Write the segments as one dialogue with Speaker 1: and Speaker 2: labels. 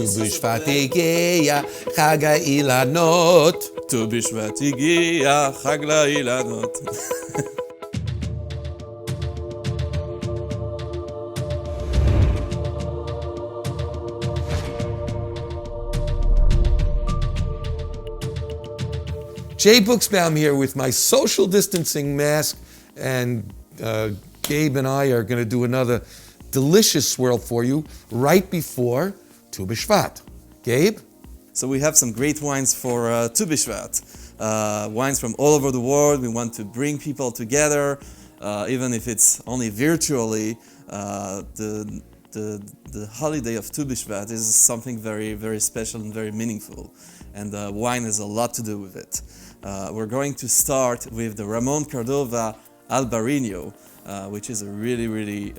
Speaker 1: ט"ו בשבט הגיע, חג האילנות.
Speaker 2: ט"ו בשבט הגיע, חג לאילנות.
Speaker 1: Jay Buchsbaum here with my social distancing mask, and Gabe and I are going to do another delicious swirl for you right before Tu B'Shvat. Gabe?
Speaker 2: So we have some great wines for Tu B'Shvat. Wines from all over the world. We want to bring people together, even if it's only virtually. The holiday of Tu B'Shvat is something very, very special and very meaningful. And wine has a lot to do with it. We're going to start with the Ramon Cardova Albarino, which is a really, really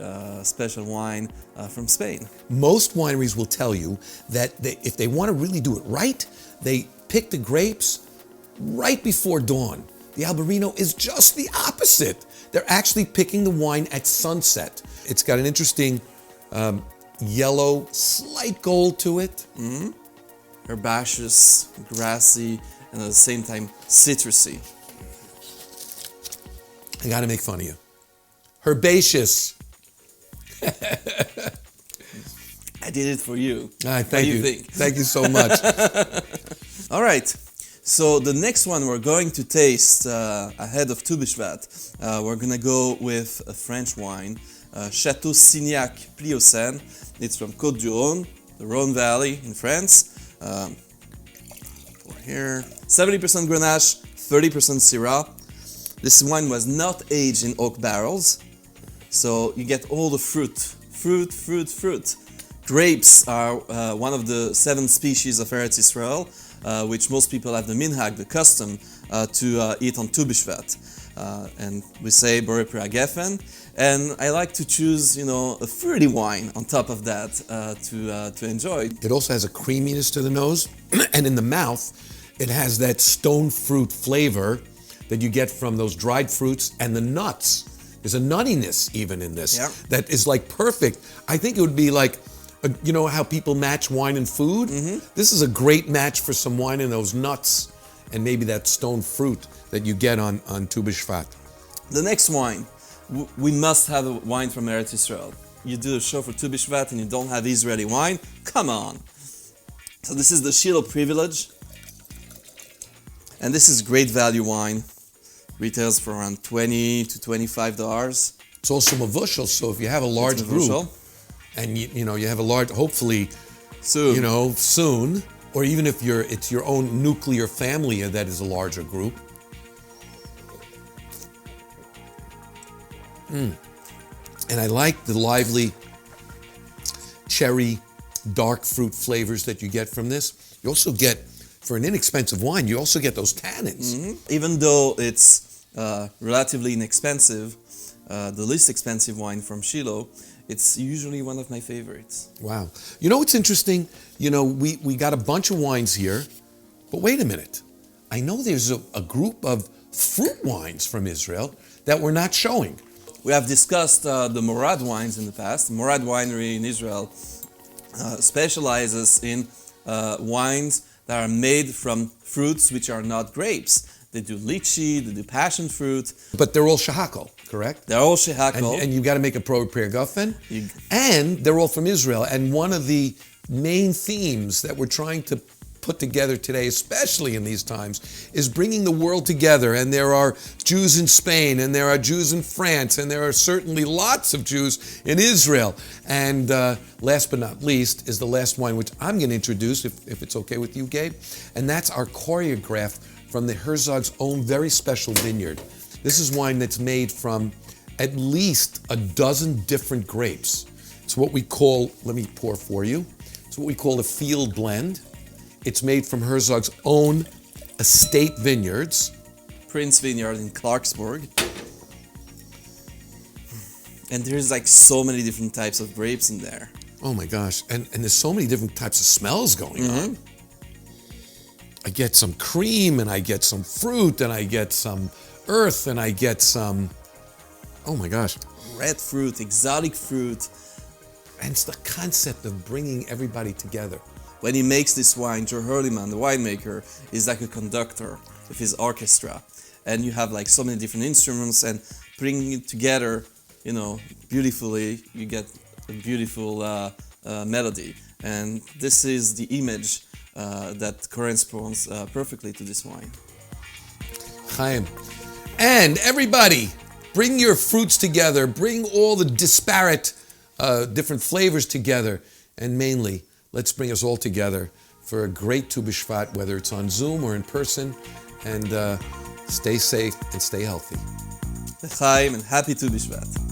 Speaker 2: special wine from Spain.
Speaker 1: Most wineries will tell you that if they want to really do it right, they pick the grapes right before dawn. The Albarino is just the opposite. They're actually picking the wine at sunset. It's got an interesting yellow, slight gold to it.
Speaker 2: Mm-hmm. Herbaceous, grassy, and at the same time citrusy.
Speaker 1: I gotta make fun of you. Herbaceous.
Speaker 2: I did it for you.
Speaker 1: Thank
Speaker 2: what do
Speaker 1: you.
Speaker 2: You think?
Speaker 1: Thank you so much.
Speaker 2: All right. So the next one we're going to taste ahead of Tu B'Shvat, we're gonna go with a French wine, Château Signac Pliocene. It's from Côte du Rhône, the Rhône Valley in France. Here, 70% Grenache, 30% Syrah. This wine was not aged in oak barrels, so you get all the fruit. Grapes are one of the 7 species of Eretz Israel, which most people have the minhag, the custom, to eat on Tu B'Shvat. And we say Borei Pri HaGefen. And I like to choose, a fruity wine on top of that to enjoy.
Speaker 1: It also has a creaminess to the nose, and in the mouth, it has that stone fruit flavor that you get from those dried fruits and the nuts. There's a nuttiness even in this that is like perfect. I think it would be like, how people match wine and food? Mm-hmm. This is a great match for some wine and those nuts and maybe that stone fruit that you get on Tu B'Shvat.
Speaker 2: The next wine, we must have a wine from Eretz Israel. You do a show for Tu B'Shvat and you don't have Israeli wine? Come on. So this is the Shiloh Privilege. And this is great value wine. Retails for around $20 to $25.
Speaker 1: It's also mavushal, so if you have a large group, and you have a large, hopefully,
Speaker 2: soon,
Speaker 1: soon, or even if it's your own nuclear family that is a larger group. And I like the lively cherry, dark fruit flavors that you get from this. You also get, for an inexpensive wine, you also get those tannins.
Speaker 2: Mm-hmm. Even though it's relatively inexpensive, the least expensive wine from Shiloh, it's usually one of my favorites.
Speaker 1: Wow. You know what's interesting? We got a bunch of wines here, but wait a minute. I know there's a group of fruit wines from Israel that we're not showing.
Speaker 2: We have discussed the Morad wines in the past. Morad Winery in Israel specializes in wines that are made from fruits which are not grapes. They do lychee, they do passion fruit.
Speaker 1: But they're all shehakol, correct?
Speaker 2: They're all shehakol.
Speaker 1: And you've got to make a Borei Pri HaGefen. And they're all from Israel. And one of the main themes that we're trying to put together today, especially in these times, is bringing the world together. And there are Jews in Spain, and there are Jews in France, and there are certainly lots of Jews in Israel. And last but not least is the last wine, which I'm going to introduce, if it's okay with you, Gabe. And that's our Choreograph from the Herzog's own very special vineyard. This is wine that's made from at least a dozen different grapes. It's what we call, let me pour for you, it's what we call a field blend. It's made from Herzog's own estate vineyards.
Speaker 2: Prince Vineyard in Clarksburg. And there's like so many different types of grapes in there.
Speaker 1: Oh my gosh, and there's so many different types of smells going on. I get some cream, and I get some fruit, and I get some earth, and I get some, oh my gosh.
Speaker 2: Red fruit, exotic fruit.
Speaker 1: And it's the concept of bringing everybody together.
Speaker 2: when he makes this wine, Joe Hurliman, the winemaker, is like a conductor with his orchestra. And you have like so many different instruments, and bringing it together, you know, beautifully, you get a beautiful melody. And this is the image that corresponds perfectly to this wine.
Speaker 1: Chaim. And everybody, bring your fruits together, bring all the disparate different flavors together, and mainly, let's bring us all together for a great Tu B'Shvat, whether it's on Zoom or in person, and stay safe and stay healthy.
Speaker 2: L'chaim and happy Tu B'Shvat.